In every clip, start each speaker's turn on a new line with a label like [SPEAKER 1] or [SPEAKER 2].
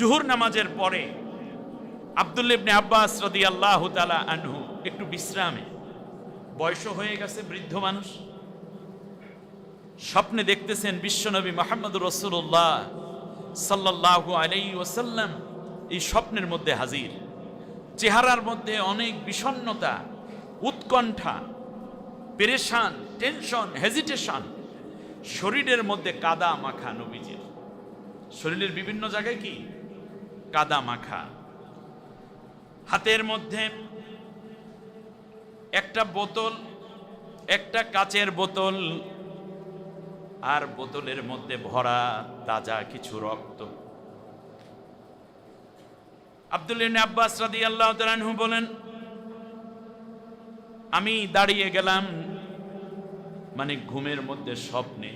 [SPEAKER 1] জুহুর নামাজের পরে আব্দুল্লাহ ইবনে আব্বাস রাদিয়াল্লাহু তাআলা আনহু একটু বিশ্রামে, বয়স হয়ে গেছে, বৃদ্ধ মানুষ, স্বপ্নে দেখতেছেন বিশ্বনবী মুহাম্মদুর রাসূলুল্লাহ সাল্লাল্লাহু আলাইহি ওয়াসাল্লাম এই স্বপ্নের মধ্যে হাজির। চেহারার মধ্যে অনেক বিষণ্ণতা, উৎকণ্ঠা, পেরেশান, টেনশন, হেজিটেশন, শরীরের মধ্যে কাদা মাখা। নবীজির শরীরের বিভিন্ন জায়গায় কি কাদা মাখা। হাতের মধ্যে একটা বোতল, একটা কাচের বোতল, আর বোতলের মধ্যে ভরা তাজা কিছু রক্ত। আব্দুল্লাহ ইবনে আব্বাস রাদিয়াল্লাহু তাআলা আনহু বলেন, আমি দাঁড়িয়ে গেলাম, মানে ঘুমের মধ্যে স্বপ্নে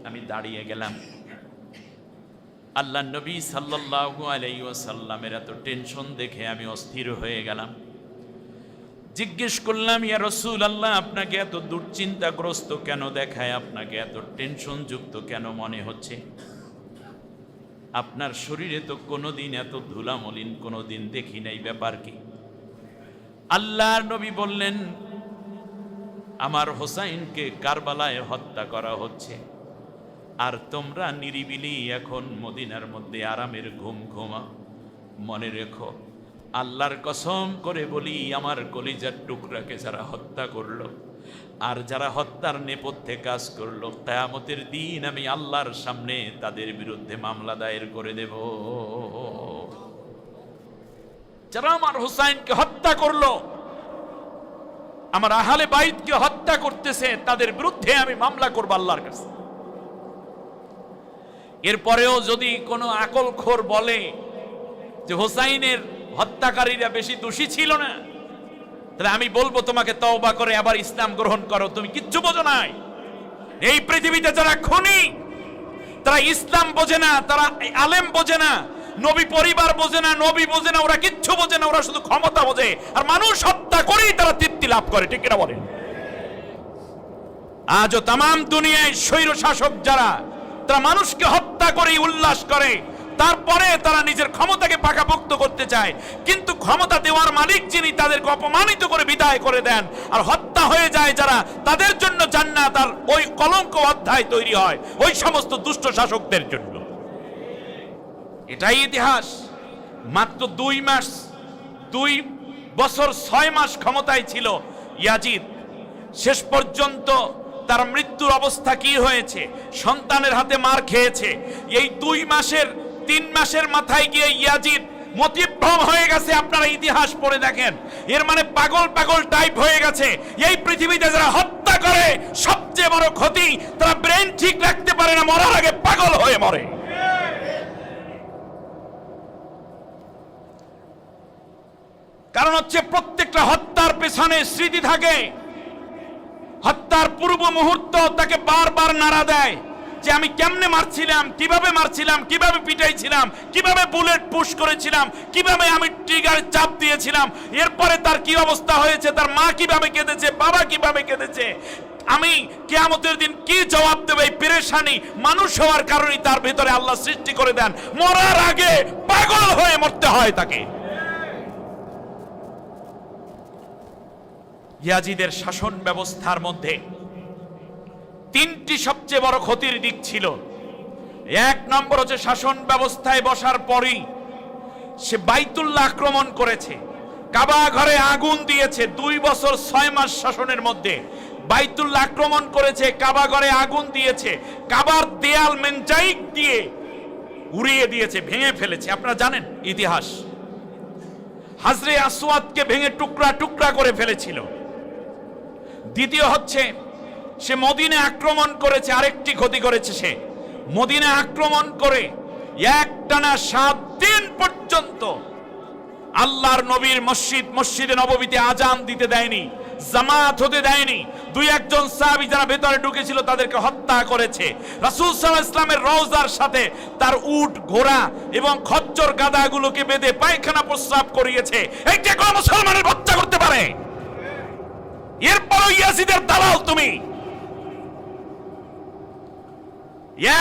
[SPEAKER 1] আমি দাঁড়িয়ে গেলাম। আল্লাহ নবী সাল্লাল্লাহু আলাইহি ওয়াসাল্লামের এত টেনশন দেখে আমি অস্থির হয়ে গেলাম। জিজ্ঞেস করলাম, ইয়া রাসূলুল্লাহ, আপনাকে এত দুশ্চিন্তাগ্রস্ত কেন দেখায়? আপনাকে এত টেনশন যুক্ত কেন মনে হচ্ছে? আপনার শরীরে তো কোনোদিন এত ধুলামলিন কোনোদিন দেখি নাই, ব্যাপার কি? আল্লাহর নবী বললেন, আমার হোসাইনকে কারবালায় হত্যা করা হচ্ছে, আর তোমরা নিরিবিলি এখন মদিনার মধ্যে আরামের ঘুম ঘুমাও। মনে রেখো, আল্লাহর কসম করে বলি, আমার কলিজার টুকরাকে যারা হত্যা করলো আর যারা হত্যার নেপথ্যে কাজ করলো, কিয়ামতের দিন আমি আল্লাহর সামনে তাদের বিরুদ্ধে মামলা দায়ের করে দেব। যারা আমার হুসাইনকে হত্যা করলো, আমার আহলে বাইতকে হত্যা করতেছে, তাদের বিরুদ্ধে আমি মামলা করব আল্লাহর কাছে। এরপরেও যদি কোনো আকলখোর বলে যে হোসাইনের হত্যাকারীরা বেশি দোষী ছিল না, তাহলে আমি বলবো, তোমাকে তওবা করে আবার ইসলাম গ্রহণ করো, তুমি কিচ্ছু বোঝো নাই। এই পৃথিবীতে যারা খুনি, তারা ইসলাম বোঝে না, তারা আলেম বোঝে না, নবী পরিবার বোঝে না, নবী বোঝে না, ওরা কিচ্ছু বোঝে না, ওরা শুধু ক্ষমতা বোঝে, আর মানুষ হত্যা করেই তারা তৃপ্তি লাভ করে। ঠিক কিনা বলেন? আজও তামাম দুনিয়ায় স্বৈর শাসক যারা, তারা মানুষকে হত্যা করেই উল্লাস করে, তারপরে তারা নিজের ক্ষমতাকে পাকাপোক্ত করতে চায়, কিন্তু ক্ষমতা দেওয়ার মালিক যিনি, তাদেরকে অপমানিত করে বিদায় করে দেন, আর হত্যা হয়ে যায় যারা, তাদের জন্য জান্নাত আর ওই কলঙ্ক অধ্যায় তৈরি হয় ওই সমস্ত দুষ্ট শাসকদের জন্য। এটাই ইতিহাস। মাত্র 2 বছর 6 মাস ক্ষমতায় ছিল ইয়াজিদ। শেষ পর্যন্ত তার মৃত্যুর অবস্থা কি হয়েছে? সন্তানের হাতে মার খেয়েছে। এই 3 মাসের মাথায় গিয়ে ইয়াজিদ মতিভ্রম হয়ে গেছে। আপনারা ইতিহাস পড়ে দেখেন, এর মানে পাগল টাইপ হয়ে গেছে। এই পৃথিবীতে যারা হত্যা করে সবচেয়ে বড় ক্ষতি, তারা ব্রেন ঠিক রাখতে পারে না, মরার আগে পাগল হয়ে মরে। কারণ হচ্ছে, প্রত্যেকটা হত্যার পেছনে স্মৃতি থাকে। হত্যার পূর্ব মুহূর্ত তাকে বারবার নাড়া দেয় যে আমি কেমনে মারছিলাম, কিভাবে মারছিলাম, কিভাবে পিটাইছিলাম, কিভাবে বুলেট পুশ করেছিলাম, কিভাবে আমি ট্রিগার চাপ দিয়েছিলাম, এরপরে তার কি অবস্থা হয়েছে, তার মা কিভাবে কেঁদেছে, বাবা কিভাবে কেঁদেছে, আমি কিয়ামতের দিন কি জবাব দেব। এই পেরেশানি মানুষ হওয়ার কারণেই তার ভেতরে আল্লাহ সৃষ্টি করে দেন, মরার আগে পাগল হয়ে মরতে হয় তাকে। ইয়াজিদের শাসন ব্যবস্থার মধ্যে 3টি সবচেয়ে বড় ক্ষতির দিক ছিল। 1 নম্বর হচ্ছে, শাসন ব্যবস্থায় বসার পরই সে বাইতুল্লাহ আক্রমণ করেছে, কাবা ঘরে আগুন দিয়েছে। 2 বছর 6 মাস শাসনের মধ্যে বাইতুল্লাহ আক্রমণ করেছে, কাবা ঘরে আগুন দিয়েছে, কাবার দেয়াল মেনজাইক দিয়ে উড়িয়ে দিয়েছে, ভেঙে ফেলেছে। আপনারা জানেন ইতিহাস। হাজরে আসওয়াদকে ভেঙে টুকরা টুকরা করে ফেলেছিল। দ্বিতীয় হচ্ছে, সে মদিনা আক্রমণ করেছে। আরেকটি ক্ষতি করেছে, সে মদিনা আক্রমণ করে একটানা 7 দিন পর্যন্ত আল্লাহর নবীর মসজিদে নববীতে আজান দিতে দেয়নি, জামাত হতে দেয়নি। 2-1 সাহাবী যারা ভেতরে ঢুকেছিল তাদেরকে হত্যা করেছে। রাসূল সাল্লাল্লাহু আলাইহি ওয়াসাল্লামের রওজার সাথে তার উট, ঘোড়া এবং খচ্চর গাধাগুলোকে বেঁধে পায়খানা প্রস্রাব করিয়েছে। এইটা কোন মুসলমানের বাচ্চা করতে পারে? এরপরও ইয়াজিদের দালাল তুমি।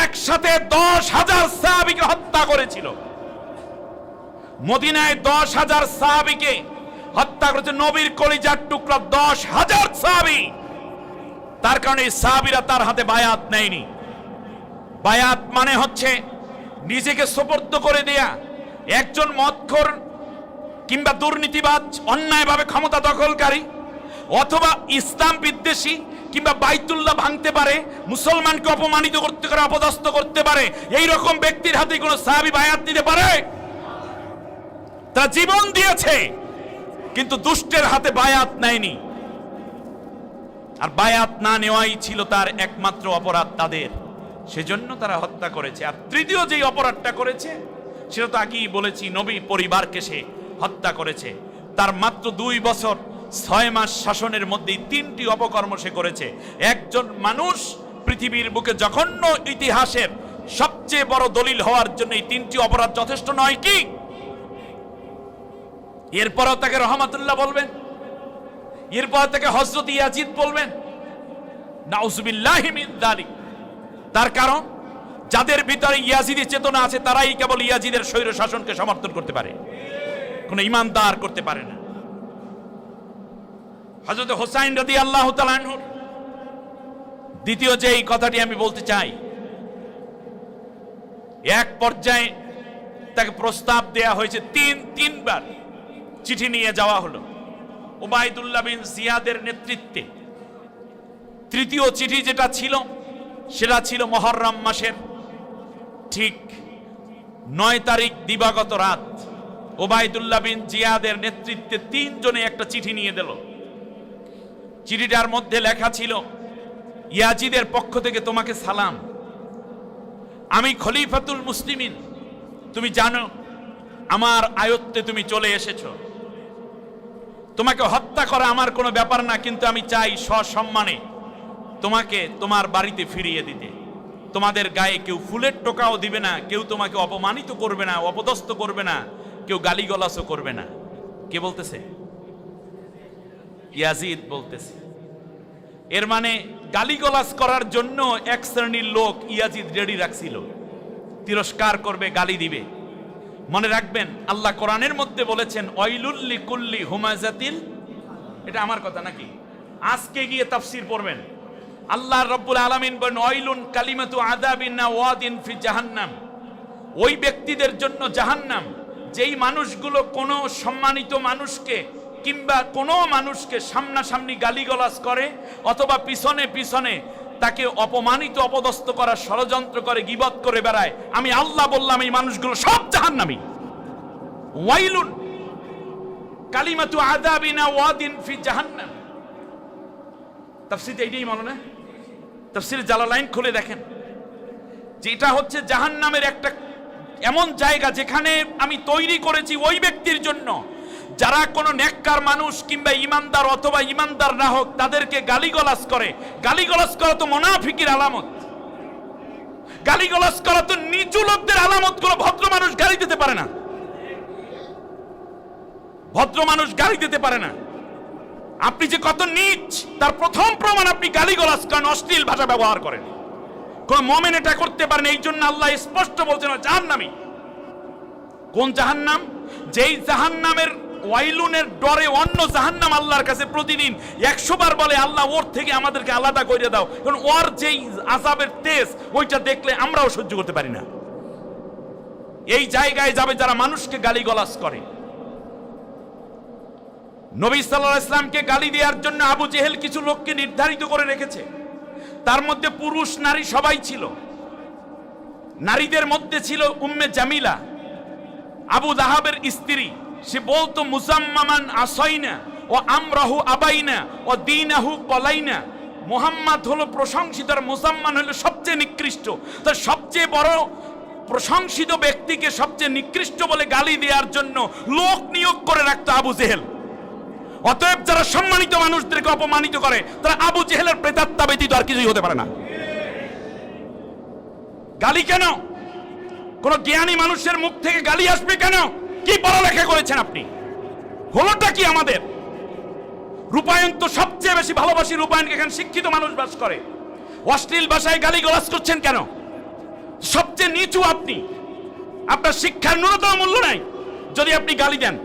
[SPEAKER 1] একসাথে 10,000 সাহাবীকে হত্যা করেছিল। মদিনায় 10,000 সাহাবীকে হত্যা করেছে, নবীর কলিজার টুকরা 10,000 সাহাবী। তার কারণে এই সাহাবীরা তার হাতে বায়াত নেয়নি। বায়াত মানে হচ্ছে নিজেকে সোপর্দ করে দেয়া। একজন মদখোর কিংবা দুর্নীতিবাজ, অন্যায়ভাবে ক্ষমতা দখলকারী অথবা ইসলাম বিদ্বেষী কিংবা বাইতুল্লাহ ভাঙতে পারে, মুসলমানকে অপমানিত করতে পারে, অপদস্থ করতে পারে, এই রকম ব্যক্তির হাতে কোনো সাহাবী বায়াত নিতে পারে? তারা জীবন দিয়েছে কিন্তু দুষ্টের হাতে বায়াত নেয়নি। আর বায়াত না নেওয়াই ছিল তার একমাত্র অপরাধ তাদের, সেজন্য তারা হত্যা করেছে। আর তৃতীয় যেই অপরাধটা করেছে সেটা তো আগেই বলেছি, নবী পরিবারকে সে হত্যা করেছে। তার মাত্র 2 বছর 6 মাস শাসনের মধ্যেই 3টি অপকর্ম সে করেছে। একজন মানুষ পৃথিবীর বুকে জঘন্য ইতিহাসের সবচেয়ে বড় দলিল হওয়ার জন্য এই 3টি অপরাধ যথেষ্ট নয় কি? এরপরও তাকে রহমাতুল্লাহ বলবেন, এরপর তাকে হযরত ইয়াজিদ বলবেন, নাউযুবিল্লাহি মিন যালিক। তার কারণ যাদের ভিতরে ইয়াজিদি চেতনা আছে তারাই কেবল ইয়াজিদের স্বৈর শাসনকে সমর্থন করতে পারে, কোন ইমানদার করতে পারে না। হযরত হুসাইন রাদিয়াল্লাহু তাআলা আনহু দ্বিতীয় যে এই কথাটি আমি বলতে চাই, এক পর্যায়ে তাকে প্রস্তাব দেয়া হয়েছে, তিনবার চিঠি নিয়ে যাওয়া হলো উবাইদুল্লাহ বিন জিয়াদের নেতৃত্বে। তৃতীয় চিঠি যেটা ছিল সেটা ছিল মুহররম মাসের ঠিক 9 তারিখ দিবাগত রাত। উবাইদুল্লাহ বিন জিয়াদের নেতৃত্বে 3 জনে একটা চিঠি নিয়ে দিল। চিঠিটার মধ্যে লেখা ছিল, ইয়াজিদের পক্ষ থেকে তোমাকে সালাম, আমি খলিফাতুল মুসলিমিন, তুমি জানো আমার আয়ত্তে তুমি চলে এসেছো, তোমাকে হত্যা করা আমার কোনো ব্যাপার না, কিন্তু আমি চাই সসম্মানে তোমাকে তোমার বাড়িতে ফিরিয়ে দিতে। তোমাদের গায়ে কেউ ফুলের টোকাও দিবে না, কেউ তোমাকে অপমানিত করবে না, অপদস্থ করবে না, কেউ গালিগালাজও করবে না। কে বলতেছে? ইয়াজিদ বলতেছে। এর মানে গালিগালাজ করার জন্য এক শ্রেণীর লোক ইয়াজিদ রেডি রাখছিল, তিরস্কার করবে, গালি দিবে। মনে রাখবেন আল্লাহ কোরআনের মধ্যে বলেছেন ওয়াইলুল লিকুল্লি হুমাযাতিল, এটা আমার কথা নাকি? আজকে গিয়ে তাফসীর পড়বেন, আল্লাহ রাব্বুল আলামিন বলেন ওয়াইলুন কালিমাতু আযাবিন ওয়াদিন ফি জাহান্নাম, ওই ব্যক্তিদের জন্য জাহান্নাম যেই মানুষগুলো কোনো সম্মানিত মানুষকে কিংবা কোনো মানুষকে সামনাসামনি গালিগালাজ করে অথবা পিছনে পিছনে তাকে অপমানিত অপদস্থ করার ষড়যন্ত্র করে, গীবত করে বেড়ায়। আমি আল্লাহ বললাম এই মানুষগুলো সব জাহান্নামী। ওয়াইলুন কালিমাতু আযাবিনা ওয়াদিন ফি জাহান্নাম, তাফসীর এইটাই মনে না? তাফসীর জালালাইন খুলে দেখেন, যেটা হচ্ছে জাহান্নামের একটা এমন জায়গা যেখানে আমি তৈরি করেছি ওই ব্যক্তির জন্য যারা কোনো নেককার মানুষ কিংবা ইমানদার অথবা ইমানদার না হোক তাদেরকে গালিগালাজ করে। গালিগালাজ করা তো মুনাফিকের আলামত, গালিগালাজ করা তো নিচু লোকদের আলামত। কোনো ভদ্র মানুষ গালি দিতে পারে না, ভদ্র মানুষ গালি দিতে পারে না। আপনি যে কত নীচ তার প্রথম প্রমাণ আপনি গালিগালাজ করেন, অশ্লীল ভাষা ব্যবহার করেন। কোন মুমিন এটা করতে পারেন, এই জন্য আল্লাহ স্পষ্ট বলছেন জাহান্নামী। কোন জাহান্নাম? যেই জাহান্নামের ওয়াইলুনের ডরে অন্য জাহান্নাম আল্লাহর কাছে প্রতিদিন 100 বার বলে আল্লাহ ওর থেকে আমাদেরকে আলাদা করে দাও, কারণ ওর যেই আযাবের তেজ ওইটা দেখলে আমরাও সহ্য করতে পারি না। এই জায়গায় যাবে যারা মানুষকে গালিগালাজ করে। নবী সাল্লাল্লাহু আলাইহি ওয়াসাল্লামকে গালি দেওয়ার জন্য আবু জেহেল কিছু লোককে নির্ধারিত করে রেখেছে, তার মধ্যে পুরুষ নারী সবাই ছিল। নারীদের মধ্যে ছিল উম্মে জামিলা, আবু লাহাবের স্ত্রী। সে বলতো মুজাম্মামান আসাইনা ও আমরাহু আবাইনা ও দীনাহু কলাইনা, মুহাম্মদ হলো প্রশংসিত আর মুজাম্মান হলো সবচেয়ে নিকৃষ্ট। তো সবচেয়ে বড় প্রশংসিত ব্যক্তিকে সবচেয়ে নিকৃষ্ট বলে গালি দেওয়ার জন্য লোক নিয়োগ করে রাখতো আবু জেহেল। অতএব যারা সম্মানিত মানুষদেরকে অপমানিত করে তারা আবু জেহেলের প্রেতাত্মা ব্যতীত আর কিছুই হতে পারে না। গালি কেন? কোন জ্ঞানী মানুষের মুখ থেকে গালি আসবে কেন? কি পড়ালেখা করেছেন আপনি? হলোটা কি আমাদের? রূপায়ণ তো সবচেয়ে বেশি ভালোবাসি রূপায়ণকে, এখানে শিক্ষিত মানুষ বাস করে। অশ্লীল ভাষায় গালিগালাজ করছেন কেন? সবচেয়ে নিচু আপনি, আপনার শিক্ষার ন্যূনতম মূল্য নাই। যদি আপনি গালি দেন।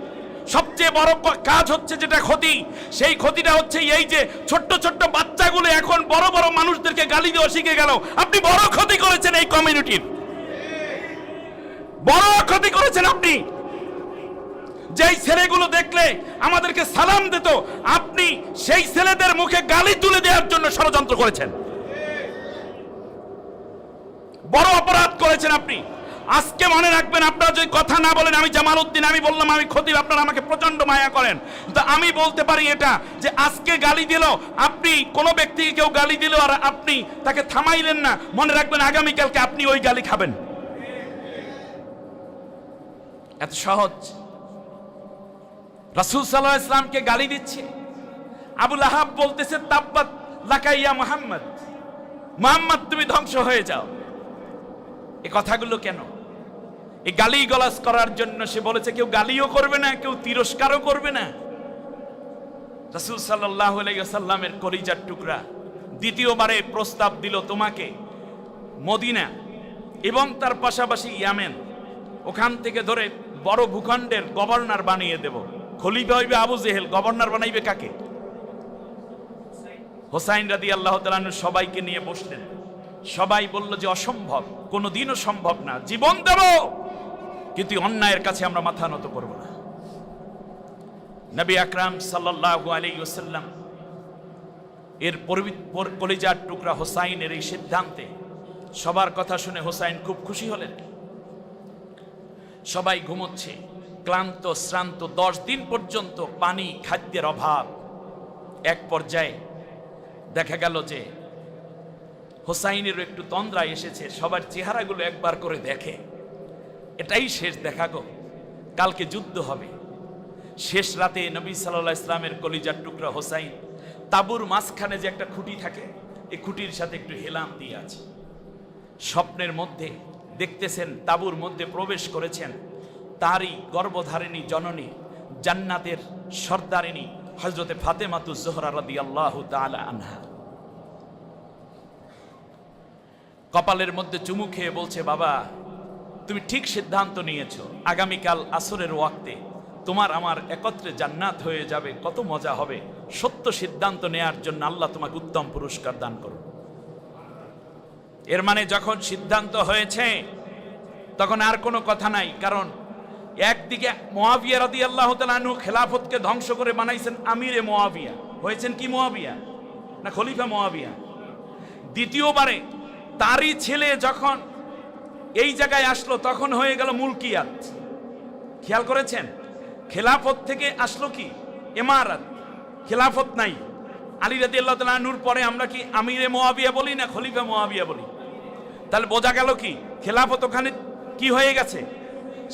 [SPEAKER 1] সবচেয়ে বড় কাজ হচ্ছে যেটা ক্ষতি, সেই ক্ষতিটা হচ্ছে এই যে ছোট্ট ছোট্ট বাচ্চাগুলো এখন বড় বড় মানুষদেরকে গালি দেওয়া শিখে গেল। আপনি বড় ক্ষতি করেছেন এই কমিউনিটির, বড় ক্ষতি করেছেন আপনি। যেই ছেলেগুলো দেখলে আমাদেরকে সালাম দিত, আপনি সেই ছেলেদের মুখে গালি তুলে দেওয়ার জন্য ষড়যন্ত্র করেছেন, বড় অপরাধ করেছেন আপনি। আজকে মনে রাখবেন, আপনারা যদি কথা না বলেন, আমি জামাল উদ্দিন, আমি বললাম আমি খতিব, আপনারা আমাকে প্রচন্ড মায়া করেন, তো আমি বলতে পারি এটা যে আজকে গালি দিল, আপনি কোনো ব্যক্তিকে কেউ গালি দিল আর আপনি তাকে থামাইলেন না, মনে রাখবেন আগামীকালকে আপনি ওই গালি খাবেন। এত সহজ। রাসূল সাল্লাল্লাহু আলাইহি ওয়াসাল্লামকে গালি দিচ্ছে, আবু লাহাব বলতেছে তাব্বাত লাকা ইয়া মুহাম্মদ, মুহাম্মদ তুমি ধ্বংস হয়ে যাও। এই কথাগুলো কেন? এই গালি গলাজ করার জন্য সে বলেছে কেউ গালিও করবে না, কেউ তিরস্কারও করবে না। রাসূল সাল্লাল্লাহু আলাইহি ওয়াসাল্লামের কলিজার টুকরা দ্বিতীয়বারে প্রস্তাব দিল, তোমাকে মদিনা এবং তার পাশাপাশি ইয়ামেন, ওখান থেকে ধরে বড় ভূখণ্ডের গভর্নর বানিয়ে দেব। খলিফা হইবে আবু জেহেল, গভর্নর বানাইবে কাকে? হোসাইন রাদিয়াল্লাহু তাআলা আনহু সবাইকে নিয়ে বসলেন। সবাই বলল যে অসম্ভব, কোনোদিনও সম্ভব না, জীবন দেব কিন্তু অন্যায়ের কাছে আমরা মাথা নত করব না। নবী আকরাম সাল্লাল্লাহু আলাইহি ওয়াসাল্লাম এর কলিজার টুকরা হোসাইনের এই সিদ্ধান্তে সবার কথা শুনে হোসাইন খুব খুশি হলেন। সবাই ঘুমোচ্ছে, ক্লান্ত শ্রান্ত, 10 দিন পর্যন্ত পানি খাদ্যের অভাব। এক পর্যায়ে দেখা গেল যে হোসাইনেরও একটু তন্দ্রা এসেছে। সবার চেহারাগুলো একবার করে দেখে, এটাই শেষ দেখা গো, কালকে যুদ্ধ হবে। শেষ রাতে নবী সাল্লাল্লাহু আলাইহি ওয়াসাল্লামের কলিজার টুকরা হোসাইন তাঁবুর মাঝখানে যে একটা খুঁটি থাকে, এই খুঁটির সাথে একটু হেলাম দিয়ে আছে। স্বপ্নের মধ্যে দেখতেছেন তাঁবুর মধ্যে প্রবেশ করেছেন তারই গর্ভধারিণী জননী, জান্নাতের সর্দারিনী হযরতে ফাতেমাতুজ জোহরা রাদিয়াল্লাহু তাআলা আনহা। কপালের মধ্যে চুমু খেয়ে বলছে, বাবা তুমি ঠিক সিদ্ধান্ত নিয়েছো, আগামীকাল আসরের ওয়াক্তে তোমার আমার একত্রে জান্নাত হয়ে যাবে, কত মজা হবে। সত্য সিদ্ধান্ত নেয়ার জন্য আল্লাহ তোমাকে উত্তম পুরস্কার দান করুন। এর মানে যখন সিদ্ধান্ত হয়েছে তখন আর কোনো কথা নাই। কারণ একদিকে মুআবিয়া রাদিয়াল্লাহু তাআলা আনহু খেলাফতকে ধ্বংস করে বানাইছেন আমিরে মুআবিয়া, হয়েছেন কি মুআবিয়া না খলিফা মুআবিয়া। দ্বিতীয়বারে তারই ছেলে যখন এই জায়গায় আসলো তখন হয়ে গেল মুলকিয়াত। খেয়াল করেছেন, খেলাফত থেকে আসলো কি ইমারত, খেলাফত নাই। আলী রাদিয়াল্লাহু তাআলা আনহুর পরে আমরা কি আমিরে মুআবিয়া বলি না খলিফা মুআবিয়া বলি? তাহলে বোঝা গেল কি খেলাফত ওখানে কি হয়ে গেছে,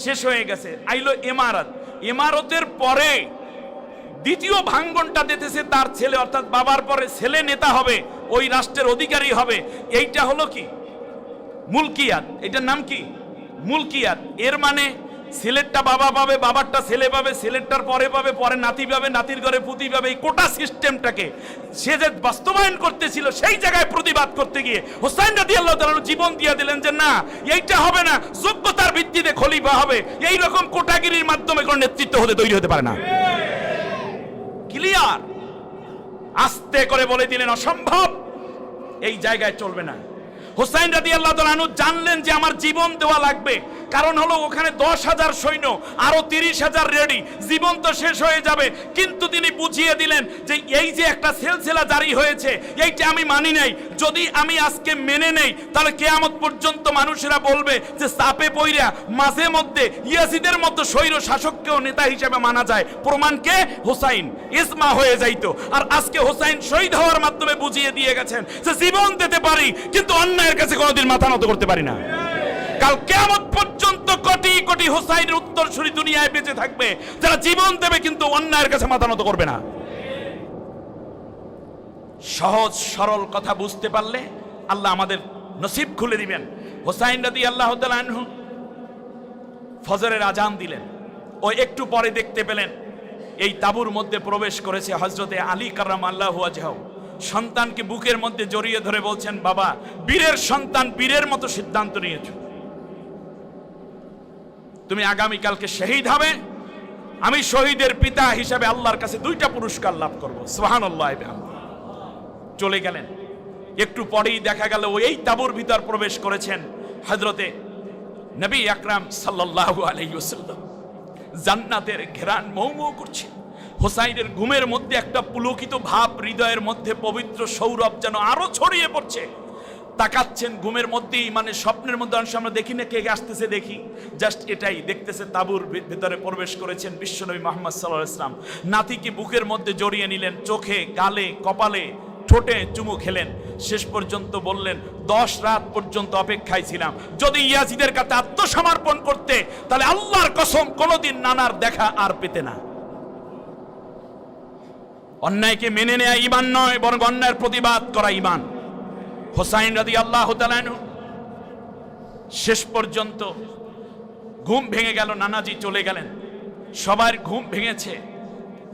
[SPEAKER 1] শেষ হয়ে গেছে। আইলো ইমারত, ইমারতের পরে দ্বিতীয় ভাঙ্গনটা দিতেছে তার ছেলে, অর্থাৎ বাবার পরে ছেলে নেতা হবে, ওই রাষ্ট্রের অধিকারী হবে। এইটা হলো কি মুলকিয়াত, এটার নাম কি মুলকিয়াত। এর মানে ছেলেরটা বাবা পাবে, বাবারটা ছেলে পাবে, ছেলেরটার পরে পাবে, পরে নাতি পাবে, নাতির ঘরে পুতি পাবে। এই কোটা সিস্টেমটাকে সে যে বাস্তবায়ন করতেছিল, সেই জায়গায় প্রতিবাদ করতে গিয়ে হোসাইন রাদিয়াল্লাহু তাআলা জীবন দিয়ে দিলেন যে না, এইটা হবে না, যোগ্যতার ভিত্তিতে খলিফা হবে। এই রকম কোটাগিরির মাধ্যমে কোনো নেতৃত্ব হতে তৈরি হতে পারে না। ক্লিয়ার, আস্তে করে বলে দিলেন অসম্ভব, এই জায়গায় চলবে না। হোসাইন রাদিয়াল্লাহু তাআলা আনহু জানলেন যে আমার জীবন দেওয়া লাগবে, কারণ হলো ওখানে 10,000 সৈন্য, আরো 30,000 রেডি, জীবন তো শেষ হয়ে যাবে। কিন্তু তিনি বুঝিয়ে দিলেন যে এই যে একটা সিলসিলা জারি হয়েছে, এইটা আমি মানি নাই। যদি আমি আজকে মেনে নেই তাহলে কিয়ামত পর্যন্ত মানুষেরা বলবে যে চাপে পইরা মাঝে মধ্যে ইয়াজিদের মতো স্বৈর শাসককেও নেতা হিসেবে মানা যায়। প্রমাণকে হোসাইন ইজমা হয়ে যাইতো। আর আজকে হোসাইন শহীদ হওয়ার মাধ্যমে বুঝিয়ে দিয়ে গেছেন যে জীবন দিতে পারি কিন্তু অন্যায়ের কাছে কোনোদিন মাথা নত করতে পারি না। কাল কিয়ামত পর্যন্ত কোটি কোটি হোসাইনের উত্তরসূরি দুনিয়ায় বেঁচে থাকবে, যারা জীবন দেবে কিন্তু অন্যায়ের কাছে মাথা নত করবে না। সহজ সরল কথা বুঝতে পারলে আল্লাহ আমাদের নসিব খুলে দিবেন। হোসাইন রাদিয়াল্লাহু তাআলা আনহু ফজরের আজান দিলেন, ও একটু পরে দেখতে পেলেন এই তাঁবুর মধ্যে প্রবেশ করেছে হযরতে আলী কাররামাল্লাহু ওয়াজহাহু। সন্তানকে বুকের মধ্যে জড়িয়ে ধরে বলছেন, বাবা বীরের সন্তান, বীরের মতো সিদ্ধান্ত নিয়েছো। তুমি আগামীকালকে শহীদ হবে, আমি শহীদের পিতা হিসাবে আল্লাহর কাছে 2টা পুরস্কার লাভ করব। সুবহানাল্লাহ। চলে গেলেন। একটু পরেই দেখা গেল ওই তাঁবুর ভিতর প্রবেশ করেছেন হযরতে নবী আকরাম সাল্লাল্লাহু আলাইহি ওয়াসাল্লাম। জান্নাতের ঘ্রাণ মৌ মৌ করছে। হোসাইনের ঘুমের মধ্যে একটা পুলকিত ভাব, হৃদয়ের মধ্যে পবিত্র সৌরভ যেন আরো ছড়িয়ে পড়ছে। তাকাচ্ছেন ঘুমের মধ্যেই, মানে স্বপ্নের মধ্যে অনেক আমরা দেখি না কে আসতেছে, দেখি জাস্ট এটাই দেখতেছে। তাঁবুর ভিতরে প্রবেশ করেছেন বিশ্বনবী মুহাম্মদ সাল্লাল্লাহু আলাইহি ওয়াসাল্লাম। নাতিকে বুকের মধ্যে জড়িয়ে নিলেন, চোখে, গালে, কপালে, ঠোঁটে চুমু খেলেন। শেষ পর্যন্ত বললেন 10 রাত পর্যন্ত অপেক্ষায় ছিলাম, যদি ইয়াজিদের কাছে আত্মসমর্পণ করতে তাহলে আল্লাহর কসম কোনোদিন নানার দেখা আর পেতে না। অন্যায়কে মেনে নেয়া ঈমান নয়, বরং অন্যায়ের প্রতিবাদ করা ঈমান। হোসাইন রাদিয়াল্লাহু তাআলা আনহু শেষ পর্যন্ত ঘুম ভেঙে গেল, নানাজি চলে গেলেন, সবার ঘুম ভেঙেছে।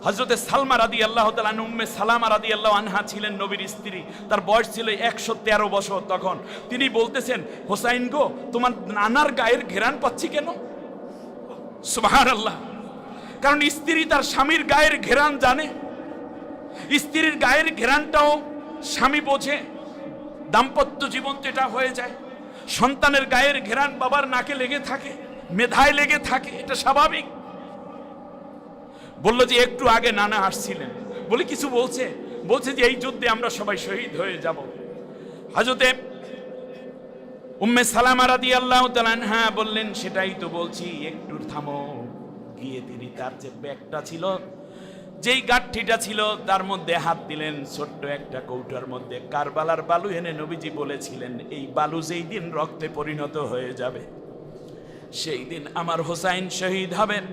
[SPEAKER 1] হযরতে সালমা রাদিয়াল্লাহু তাআলা আনহা, উম্মে সালামা রাদিয়াল্লাহু আনহা ছিলেন নবীর স্ত্রী, তার বয়স ছিল 113 বছর তখন। তিনি বলতেছেন, হোসাইন গো, তোমার নানার গায়ের ঘেরান পাচ্ছি কেন? সুবহানাল্লাহ। কারণ স্ত্রী তার স্বামীর গায়ের ঘেরান জানে, স্ত্রীর গায়ের ঘেরানটাও স্বামী বোঝে। দাম্পত্য জীবন তো এটা হয়ে যায়। সন্তানের গায়ের ঘেরান বাবার নাকে লেগে থাকে, মেধায় লেগে থাকে, এটা স্বাভাবিক। বলল যে একটু আগে নানা আসছিলেন, বলে কিছু বলছে, বলছে যে এই যুদ্ধে আমরা সবাই শহীদ হয়ে যাব। হযরতে উম্মে সালামা রাদিয়াল্লাহু তাআলা আনহা বললেন, সেটাই তো বলছি, একটু থামো। গিয়ে তিনি তার যে ব্যাগটা ছিল, যেই গাঁঠিটা ছিল, তার মধ্যে হাত দিলেন। ছোট্ট একটা কৌটার মধ্যে কারবালার বালু এনে নবীজি বলেছিলেন, এই বালু যেই দিন রক্তে পরিণত হয়ে যাবে, সেই দিন আমার হোসাইন শহীদ হবেন।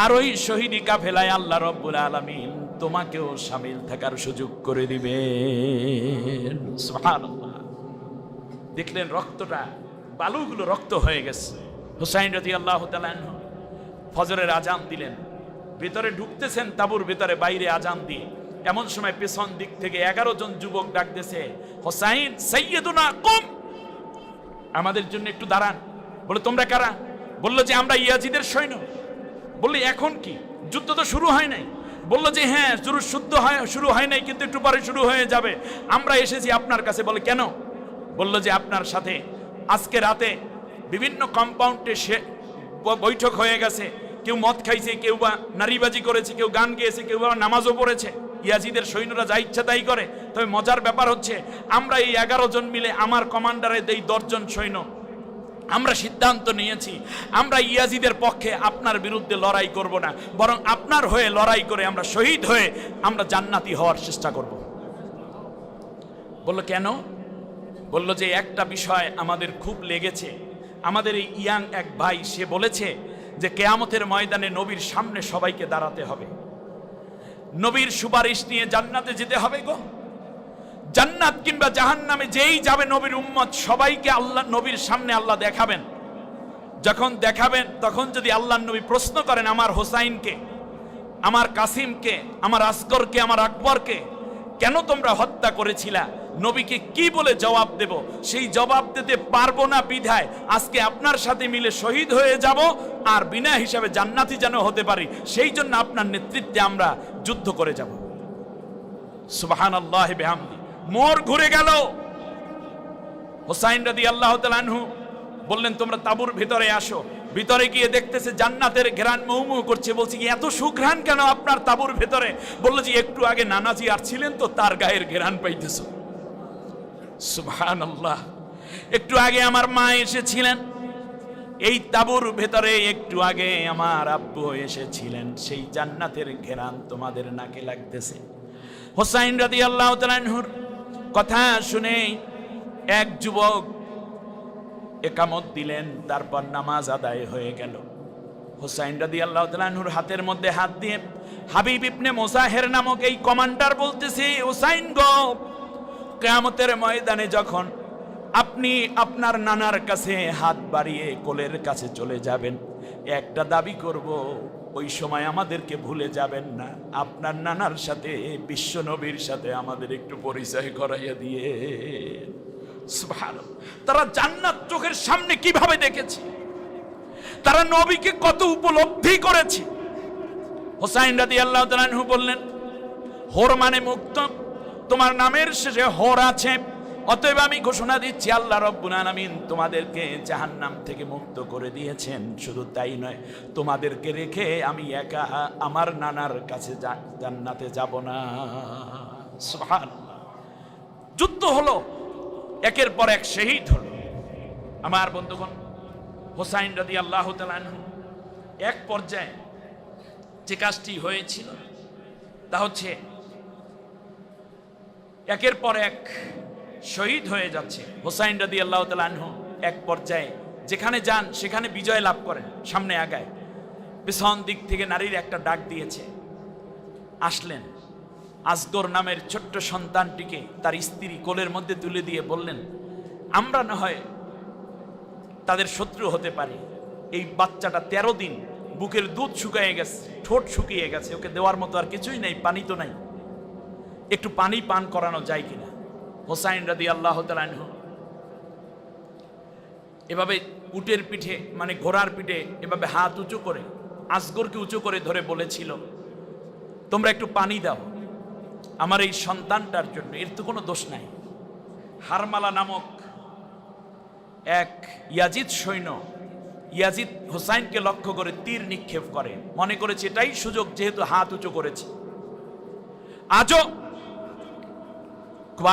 [SPEAKER 1] আর ওই শহীদি কাফেলায় আল্লাহ রব্বুল আলামিন তোমাকেও শামিল থাকার সুযোগ করে দিবেন। সুবহানাল্লাহ। দেখলেন রক্তটা, বালুগুলো রক্ত হয়ে গেছে। হোসাইন রাদিয়াল্লাহু তাআলা আনহু ফজরের আজান দিলেন, ভিতরে ঢুকতেছেন তাঁবুর ভিতরে, বাইরে আজান দিয়ে। এমন সময় পেছন দিক থেকে 11 জন যুবক ডাকতেছে, হোসাইন সাইয়্যিদুনা কুম, আমাদের জন্য একটু দাঁড়ান। বলে তোমরা কারা? বললো যে আমরা ইয়াজিদের সৈন্য। বললে এখন কি, যুদ্ধ তো শুরু হয় নাই? বললো যে হ্যাঁ, শুরু হয় নাই, কিন্তু একটু পরে শুরু হয়ে যাবে। আমরা এসেছি আপনার কাছে। বলে কেন? বললো যে আপনার সাথে আজকে রাতে বিভিন্ন কম্পাউন্ডে বৈঠক হয়ে গেছে। কেউ মদ খাইছে, কেউ বা নারীবাজি করেছে, কেউ গান গেয়েছে, কেউ বা নামাজও পড়েছে। ইয়াজিদের সৈন্যরা যা ইচ্ছা তাই করে। তবে মজার ব্যাপার হচ্ছে, আমরা এই 11 জন মিলে, আমার কমান্ডারের এই 10 জন সৈন্য, আমরা সিদ্ধান্ত নিয়েছি আমরা ইয়াজিদের পক্ষে আপনার বিরুদ্ধে লড়াই করব না, বরং আপনার হয়ে লড়াই করে আমরা শহীদ হয়ে আমরা জান্নাতি হওয়ার চেষ্টা করব। বলল কেন? বলল যে একটা বিষয় আমাদের খুব লেগেছে। আমাদের এই ইয়াং এক ভাই, সে বলেছে যে কিয়ামতের ময়দানে নবীর সামনে সবাইকে দাঁড়াতে হবে, নবীর সুপারিশ নিয়ে জান্নাতে যেতে হবে গো। জান্নাত কিংবা জাহান্নামে যেই যাবে নবীর উম্মত, সবাইকে আল্লাহ নবীর সামনে আল্লাহ দেখাবেন। যখন দেখাবেন, তখন যদি আল্লাহর নবী প্রশ্ন করেন, আমার হোসাইনকে, আমার কাসিমকে, আমার আসগরকে, আমার আকবরকে কেন তোমরা হত্যা করেছিলা, নবীকে কি বলে জবাব দেব? সেই জবাব দিতে পারবো না বিধায় আজকে আপনার সাথে মিলে শহীদ হয়ে যাব, আর বিনা হিসাবে জান্নাতি যেন হতে পারি, সেই জন্য আপনার নেতৃত্বে আমরা যুদ্ধ করে যাব। সুবহানাল্লাহি বিহামদি। মোর ঘুরে গেল। হোসাইন রাদিয়াল্লাহু তাআলা আনহু বললেন, তোমরা তাঁবুর ভিতরে আসো। ভিতরে গিয়ে দেখতেছে জান্নাতের ঘ্রাণ মৌ মৌ করছে। বলছি কি এত সুঘ্রাণ কেন আপনার তাঁবুর ভিতরে? বললো যে একটু আগে নানাজি আসছিলেন তো, তার গায়ের ঘ্রাণ পাইতেছো। সুবহানাল্লাহ। একটু আগে আমার মা এসেছিলেন এই তাঁবুর ভেতরে, একটু আগে আমার আব্বু এসেছিলেন, সেই জান্নাতের ঘ্রাণ তোমাদের নাকে লাগতেছে। হোসাইন রাদিয়াল্লাহু তাআলা আনহুর কথা শুনে এক যুবক একামত দিলেন, তারপর নামাজ আদায় হয়ে গেল। হোসাইন রাদিয়াল্লাহু তাআলা আনহুর হাতের মধ্যে হাত দিয়ে হাবিব ইবনে মুসাহের নামক এই কমান্ডার বলতেছে, হোসাইন গো, কিয়ামতের ময়দানে যখন আপনি আপনার নানার কাছে হাত বাড়িয়ে কোলের কাছে চলে যাবেন, একটা দাবি করব, ওই সময় আমাদেরকে ভুলে যাবেন না, আপনার নানার সাথে, বিশ্ব নবীর সাথে আমাদের একটু পরিচয় করাইয়া দিয়ে। সুবহানাল্লাহ। তারা জান্নাত চোখের সামনে কিভাবে দেখেছে, তারা নবীকে কত উপলব্ধি করেছে। হুসাইন রাদিয়াল্লাহু তাআলা আনহু বললেন, হোর মানে মুক্ত, তোমার নামের শেষে হোর আছে, অতএব আমি ঘোষণা দিচ্ছি আল্লাহ রাব্বুল আলামিন তোমাদেরকে জাহান্নাম থেকে মুক্ত করে দিয়েছেন। শুধু তাই নয়, তোমাদেরকে রেখে আমি একা আমার নানার কাছে জান্নাতে যাব না। সুবহানাল্লাহ। যুদ্ধ হলো, একের পর এক শহীদ হলো। আমার বন্ধুগণ, হুসাইন রাদিয়াল্লাহু তাআলা আনহু এক পর্যায়ে যে কাজটি হয়েছিল তা হচ্ছে একের পর এক শহীদ হয়ে যাচ্ছে। হুসাইন রাদিয়াল্লাহু তাআলা আনহু এক পর্যায়ে যেখানে যান সেখানে বিজয় লাভ করেন, সামনে আগায়। পিছন দিক থেকে নারীর একটা ডাক দিয়েছে, আসলেন। আসগর নামের ছোট্ট সন্তানটিকে তার স্ত্রী কোলের মধ্যে তুলে দিয়ে বললেন, আমরা না হয় তাদের শত্রু হতে পারি, এই বাচ্চাটা 13 দিন বুকের দুধ শুকিয়ে গেছে, ঠোঁট শুকিয়ে গেছে, ওকে দেওয়ার মতো আর কিছুই নাই, পানি তো নাই, একটু পানি পান করানো যায় কিনা। হুসাইন রাদিয়াল্লাহু তাআলা আনহু এভাবে উটের পিঠে মানে ঘোড়ার পিঠে এভাবে হাত উঁচু করে আসগরকে উঁচু করে ধরে বলেছিল, তোমরা একটু পানি দাও আমার এই সন্তানটার জন্য, এর তো কোনো দোষ নাই। হারমালা নামক এক ইয়াজিদ সৈন্য ইয়াজিদ হুসাইনকে লক্ষ্য করে তীর নিক্ষেপ করে, মনে করেছে এটাই সুযোগ, যেহেতু হাত উঁচু করেছে। আজও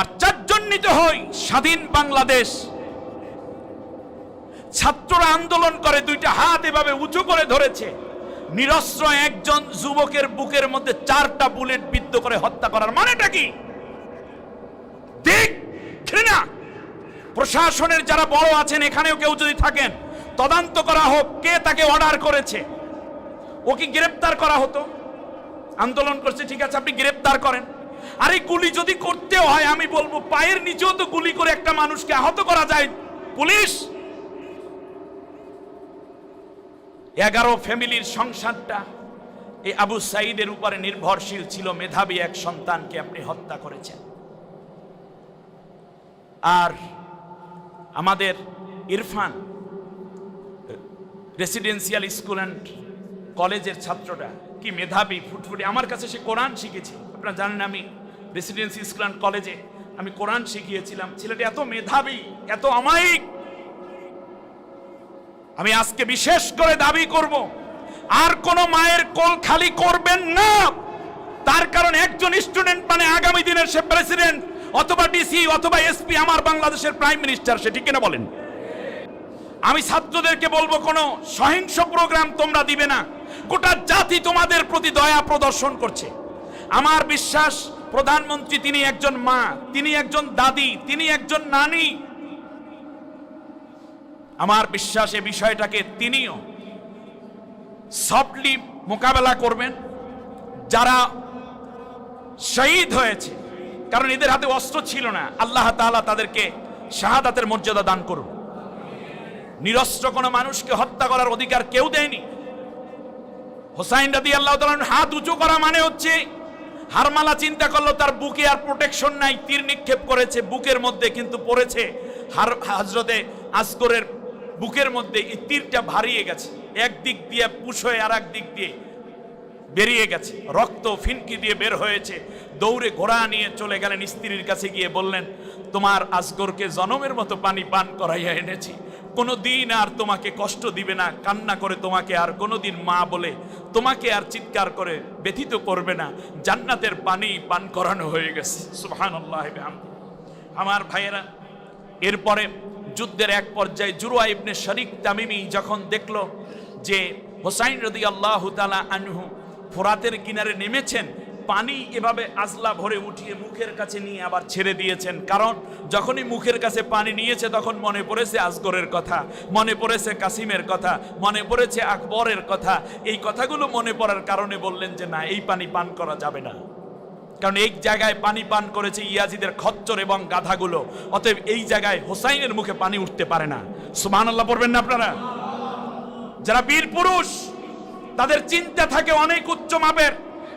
[SPEAKER 1] আশ্চর্যান্বিত হই, স্বাধীন বাংলাদেশ ছাত্ররা আন্দোলন করে দুইটা হাত এভাবে উঁচু করে ধরেছে, নিরস্ত্র একজন যুবকের বুকের মধ্যে 4টা বুলেট বিদ্ধ করে হত্যা করার মানেটা কি? দেখ ঘৃণা। প্রশাসনের যারা বড় আছেন এখানেও কেউ যদি থাকেন, তদন্ত করা হোক কে তাকে অর্ডার করেছে। ওকে গ্রেফতার করা হতো, আন্দোলন করছে ঠিক আছে আপনি গ্রেফতার করেন। আরে গুলি যদি করতেও হয় আমি বলবো পায়ের নিচেও তো গুলি করে একটা মানুষকে আহত করা যায়। পুলিশ 11 ফ্যামিলির সংসারটা এই আবু সাঈদের উপরে নির্ভরশীল ছিল, মেধাবী এক সন্তানকে আপনি হত্যা করেছেন। আর আমাদের ইরফান রেসিডেন্সিয়াল স্কুল অ্যান্ড কলেজের ছাত্রটা কি মেধাবী, ফুটফুটে, আমার কাছে সে কোরআন শিখেছে। আপনারা জানেন আমি রেসিডেন্সি স্কুল অ্যান্ড কলেজে আমি কোরআন শিখিয়েছিলাম। ছেলেটা এত মেধাবী, এত অমায়িক। আমি আজকে বিশেষ করে দাবি করব, আর কোন মায়ের কোল খালি করবেন না। তার কারণ একজন স্টুডেন্ট মানে আগামী দিনের সে প্রেসিডেন্ট অথবা ডিসি অথবা এসপি, আমার বাংলাদেশের প্রাইম মিনিস্টার, সে ঠিক কিনা বলেন? আমি ছাত্রদেরকে বলবো কোনো সহিংস প্রোগ্রাম তোমরা দিবে না। গোটা জাতি তোমাদের প্রতি দয়া প্রদর্শন করছে। আমার বিশ্বাস প্রধানমন্ত্রী তিনি একজন মা, তিনি একজন দাদি, তিনি একজন নানি। আমার বিশ্বাস এই বিষয়টাকে তিনিও সফটলি মোকাবেলা করবেন। যারা শহীদ হয়েছে, কারণ এদের হাতে অস্ত্র ছিল না, আল্লাহ তাআলা তাদেরকে শাহাদাতের মর্যাদা দান করুন। নিরস্ত্র কোনো মানুষকে হত্যা করার অধিকার কেউ দেয়নি। হুসাইন রাদিয়াল্লাহু তাআলা হাত উঁচু করা মানে হচ্ছে, হারমালা চিন্তা করলো তার বুকে আর প্রোটেকশন নাই, তীর নিক্ষেপ করেছে বুকের মধ্যে, কিন্তু পড়েছে হযরতে আসগরের বুকের মধ্যে। এই তীরটা ভারিয়ে গেছে, একদিক দিয়ে পুশ হয়ে আর এক দিক দিয়ে বেরিয়ে গেছে, রক্ত ফিনকি দিয়ে বের হয়েছে। দৌড়ে ঘোড়া নিয়ে চলে গেলেন, স্ত্রীর কাছে গিয়ে বললেন, তোমার আসগরকে জনমের মতো পানি পান করাইয়া এনেছি, কোনো দিন আর তোমাকে কষ্ট দিবে না, কান্না করে তোমাকে আর কোনোদিন মা বলে তোমাকে আর চিৎকার করে ব্যথিত করবে না, জান্নাতের পানি পান করানো হয়ে গেছে। সুবহানাল্লাহ। আমার ভাইয়েরা, এরপরে যুদ্ধের এক পর্যায়ে জুরওয়া ইবনে শরীক তামিমি যখন দেখলো যে হুসাইন রাদিয়াল্লাহু তাআলা আনহু ফোরাতের কিনারে নেমেছেন, পানি এভাবে আজলা ভরে উঠিয়ে মুখের কাছে নিয়ে আবার ছেড়ে দিয়েছেন। কারণ যখনই মুখের কাছে পানি নিয়েছে তখন মনে পড়েছে আসগরের কথা, মনে পড়েছে কাসিমের কথা, মনে পড়েছে আকবরের কথা। এই কথাগুলো মনে পড়ার কারণে বললেন যে না, এই পানি পান করা যাবে না, কারণ এই জায়গায় পানি পান করেছে ইয়াজিদের খচ্চর এবং গাধাগুলো, অতএব এই জায়গায় হুসাইনের মুখে পানি উঠতে পারে না। সুবহানাল্লাহ পড়বেন না আপনারা? যারা বীর পুরুষ তাদের চিন্তা থাকে অনেক উচ্চ মাপের,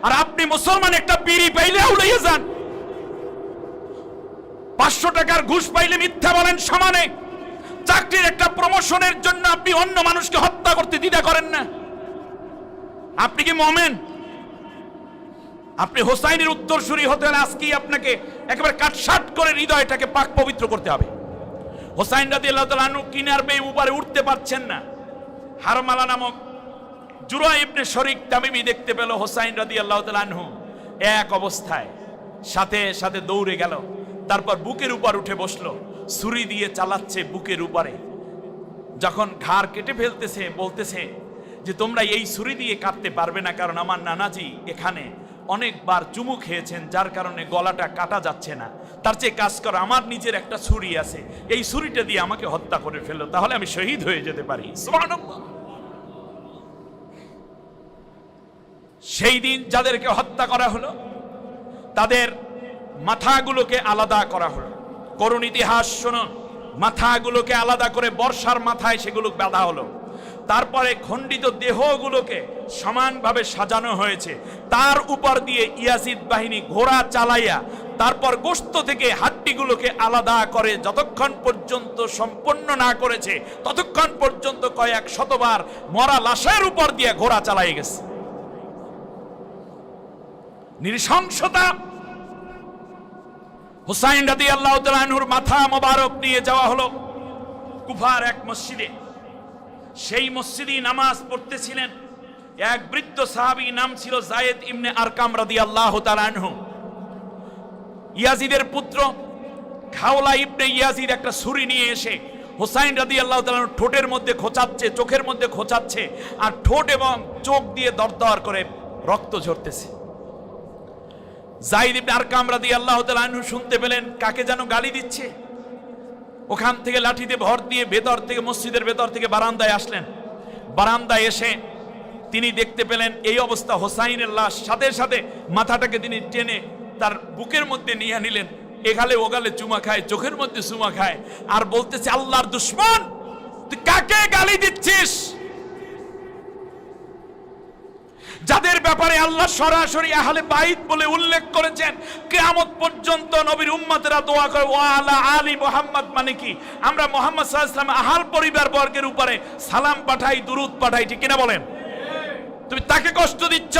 [SPEAKER 1] আর আপনি মুসলমান একটা বিড়ি পাইলে উড়িয়ে যান, 500 টাকার ঘুষ পাইলে মিথ্যা বলেন সমানে, চাকরির একটা প্রমোশনের জন্য আপনি অন্য মানুষকে হত্যা করতে দ্বিধা করেন না? আপনি কি মুমিন? আপনি হোসাইনের উত্তরসূরি হতে হলে আজকেই আপনাকে একেবারে কাটসাট করে হৃদয়টাকে পাক পবিত্র করতে হবে। হোসাইন রাদিয়াল্লাহু তাআলা আনহু কিনার বেয়ে উপরে উঠতে পারছেন না। হারমালা নামক জুরা ইবনে শরীক তামিমি দেখতে পেল হোসাইন রাদিয়াল্লাহু তাআলা আনহু এক অবস্থায়, সাথে সাথে দৌড়ে গেল, তারপর বুকের উপর উঠে বসলো, ছুরি দিয়ে চালাচ্ছে বুকের উপরে। যখন ঘাড় কেটে ফেলতেছে বলতেছে যে তোমরা এই ছুরি দিয়ে কাটতে পারবে না, কারণ আমার নানাজি এখানে অনেকবার চুমু খেয়েছেন, যার কারণে গলাটা কাটা যাচ্ছে না। তার চেয়ে কাজ করো, আমার নিজের একটা ছুরি আছে, এই ছুরিটা দিয়ে আমাকে হত্যা করে ফেলো, তাহলে আমি শহীদ হয়ে যেতে পারি। সুবহানাল্লাহ। সেই দিন যাদেরকে হত্যা করা হলো তাদের মাথাগুলোকে আলাদা করা হলো। করুণ ইতিহাস শুনুন, মাথাগুলোকে আলাদা করে বর্ষার মাথায় সেগুলো বাঁধা হলো। তারপরে খণ্ডিত দেহগুলোকে সমানভাবে সাজানো হয়েছে। তার উপর দিয়ে ইয়াজিদ বাহিনী ঘোড়া চালাইয়া তারপর গোশত থেকে হাড্ডিগুলোকে আলাদা করে যতক্ষণ পর্যন্ত সম্পন্ন না করেছে ততক্ষণ পর্যন্ত কয়েক শতবার মরা লাশের উপর দিয়ে ঘোড়া চালাই গেছে। নৃশংসতা। হুসাইন রাদিয়াল্লাহু তাআলা আনহুর মাথা মোবারক নিয়ে যাওয়া হলো কুফার এক মসজিদে। সেই মসজিদেই নামাজ পড়তেছিলেন এক বৃদ্ধ সাহাবী, নাম ছিল যায়েদ ইবনে আরকাম রাদিয়াল্লাহু তাআলা আনহু। ইয়াজিদের পুত্র খাওলা ইবনে ইয়াজিদ একটা ছুরি নিয়ে এসে হুসাইন রাদিয়াল্লাহু তাআলা আনহুর ঠোঁটের মধ্যে খোঁচাচ্ছে, চোখের মধ্যে খোঁচাচ্ছে, আর ঠোঁট এবং চোখ দিয়ে দরদর করে রক্ত ঝরতেছে। যায়েদ ইবনে আরকাম রাদিয়াল্লাহু তাআলা আনহু শুনতে পেলেন কাকে যেন গালি দিচ্ছে। ওখান থেকে লাঠিতে ভর দিয়ে ভেতর থেকে, মসজিদের ভেতর থেকে বারান্দায় আসলেন। বারান্দায় এসে তিনি দেখতে পেলেন এই অবস্থা, হোসাইনের লাশ। সাথে সাথে মাথাটাকে তিনি টেনে তার বুকের মধ্যে নিয়ে নিলেন, এগালে ওগালে চুমা খায়, চোখের মধ্যে চুমা খায়, আর বলতেছে আল্লাহর দুশমন তুই কাকে গালি দিচ্ছিস? যাদের ব্যাপারে আল্লাহ সরাসরি আহলে বাইত বলে উল্লেখ করেছেন, কিয়ামত পর্যন্ত নবীর উম্মতেরা দোয়া করে ওয়া আলা আলি মুহাম্মদ, মানে কি আমরা মুহাম্মদ সাল্লাল্লাহু আলাইহি ওয়াসাল্লাম আহল পরিবার বর্গের উপরে সালাম পাঠাই, দুরূদ পাঠাই, ঠিক কিনা বলেন? তুমি তাকে কষ্ট দিচ্ছ,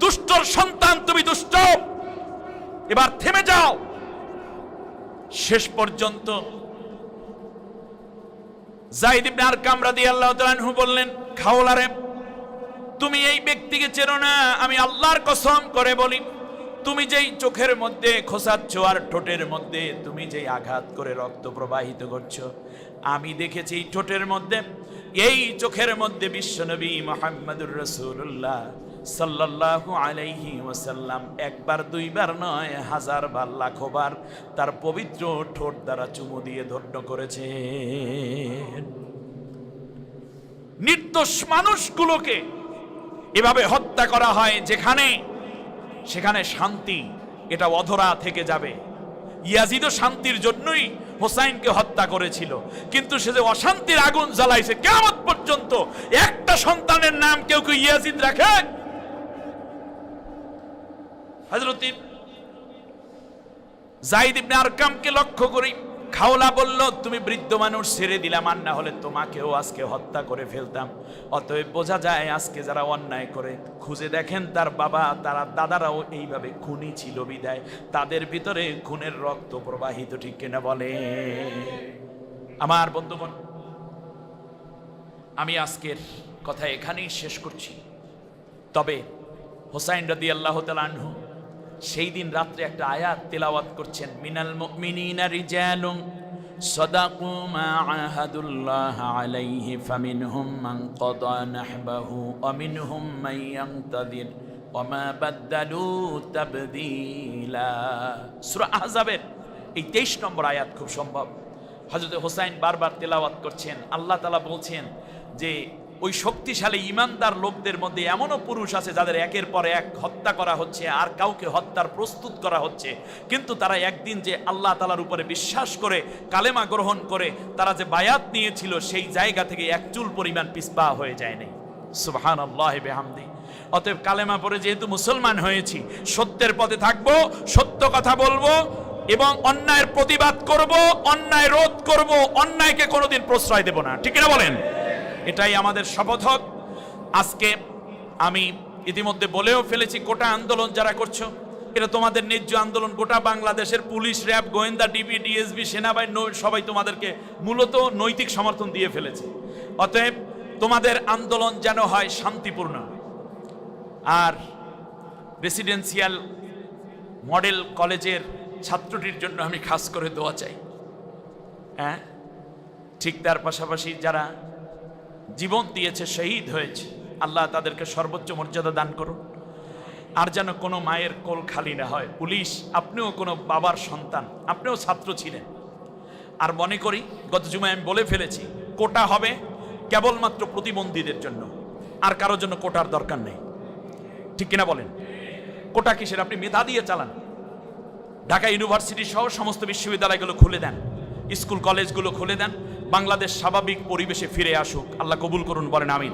[SPEAKER 1] দুষ্টর সন্তান তুমি, দুষ্ট, এবার থেমে যাও। শেষ পর্যন্ত যায়েদ ইবনে আরকাম রাদিয়াল্লাহু তাআলা আনহু বললেন, খাওলারে তুমি এই ব্যক্তিকে চেনো না, আমি আল্লাহর কসম করে বলি তুমি যেই চোখের মধ্যে খোঁচাচ্ছ আর ঠোঁটের মধ্যে তুমি যেই আঘাত করে রক্ত প্রবাহিত করছো, আমি দেখেছি এই ঠোঁটের মধ্যে, এই চোখের মধ্যে বিশ্বনবী মুহাম্মদুর রাসূলুল্লাহ সাল্লাল্লাহু আলাইহি ওয়াসাল্লাম একবার দুইবার নয়, হাজার বার লাখো বার তার পবিত্র ঠোঁট দ্বারা চুমু দিয়ে ধন্য করেছে। নির্দোষ মানুষগুলোকে এভাবে হত্যা করা হয় যেখানে সেখানে শান্তি এটা অধরা থেকে যাবে। ইয়াজিদও শান্তির জন্যই হোসাইনকে হত্যা করেছিল, কিন্তু সে যে অশান্তির আগুন জ্বালাইছে, কিয়ামত পর্যন্ত একটা সন্তানের নাম কেউ কেউ ইয়াজিদ রাখে? হযরত যায়েদ ইবনে আরকামকে লক্ষ্য করি খাওলা বলল, তুমি বৃদ্ধ মানুষ, ছেড়ে দিলাম, আর না হলে তোমাকেও আজকে হত্যা করে ফেলতাম। অতএব বোঝা যায় আজকে যারা অন্যায় করে, খুঁজে দেখেন তার বাবা, তারা দাদারাও এইভাবে খুনি ছিল, বিদায় তাদের ভিতরে খুনের রক্ত প্রবাহিত, ঠিক কিনা বলে? আমার বন্ধুগণ, আমি আজকের কথা এখানেই শেষ করছি। তবে হোসাইন রাদিয়াল্লাহু তাআলা আনহু সেই দিন রাত্রে একটা আয়াত তেলাওয়াত করছেন, মিনাল মুমিনিনা রিজালুন সাদাকু মা আহাদুল্লাহ আলাইহি ফামিনহুম মান কাদা নাহবাহু ওয়া মিনহুম মান ইয়ানতাযির ওয়া মা বাদদালু তাবদীলা। সূরা আহজাবের এই 23 নম্বর আয়াত খুব সম্ভব হযরত হোসাইন বারবার তেলাওয়াত করছেন। আল্লাহ তাআলা বলছেন যে ওই শক্তিশালী ইমানদার লোকদের মধ্যে এমনও পুরুষ আছে যাদের একের পর এক হত্যা করা হচ্ছে আর কাউকে হত্যার প্রস্তুত করা হচ্ছে, কিন্তু তারা একদিন যে আল্লাহ তাআলার উপরে বিশ্বাস করে কালেমা গ্রহণ করে তারা যে বায়াত নিয়েছিল সেই জায়গা থেকে এক চুল পরিমাণ পিছপা হয়ে যায় নাই। সুবহানাল্লাহি বিহামদি। অতএব কালেমা পড়ে যেহেতু মুসলমান হয়েছি, সত্যের পথে থাকবো, সত্য কথা বলবো, এবং অন্যায়ের প্রতিবাদ করব, অন্যায় রোধ করব, অন্যায়কে কোনোদিন প্রশ্রয় দেব না। ঠিক কিনা বলেন? এটাই আমাদের শপথ হোক। আজকে আমি ইতিমধ্যে বলেও ফেলেছি, কোটা আন্দোলন যারা করছো, এটা তোমাদের ন্যায্য আন্দোলন। গোটা বাংলাদেশের পুলিশ, র্যাব, গোয়েন্দা, ডিবি, ডিএসবি, সেনাবাহিনী সবাই তোমাদেরকে মূলত নৈতিক সমর্থন দিয়ে ফেলেছে। অতএব তোমাদের আন্দোলন যেন হয় শান্তিপূর্ণ। আর রেসিডেন্সিয়াল মডেল কলেজের ছাত্রটির জন্য আমি খাস করে দোয়া চাই। হ্যাঁ, ঠিক তার পাশাপাশি যারা জীবন দিয়েছে, শহীদ হয়েছে, আল্লাহ তাদেরকে সর্বোচ্চ মর্যাদা দান করুন। আর যেন কোনো মায়ের কোল খালি না হয়। পুলিশ, আপনিও কোনো বাবার সন্তান, আপনিও ছাত্র ছিলেন। আর মনে করি, গত জুমায় আমি বলে ফেলেছি, কোটা হবে কেবলমাত্র প্রতিবন্ধীদের জন্য, আর কারোর জন্য কোটার দরকার নেই। ঠিক কিনা বলেন? কোটা কিসের? আপনি মেধা দিয়ে চালান। ঢাকা ইউনিভার্সিটি সহ সমস্ত বিশ্ববিদ্যালয়গুলো খুলে দেন, স্কুল কলেজগুলো খুলে দেন, বাংলাদেশ স্বাভাবিক পরিবেশে ফিরে আসুক। আল্লাহ কবুল করুন, বলেন আমিন।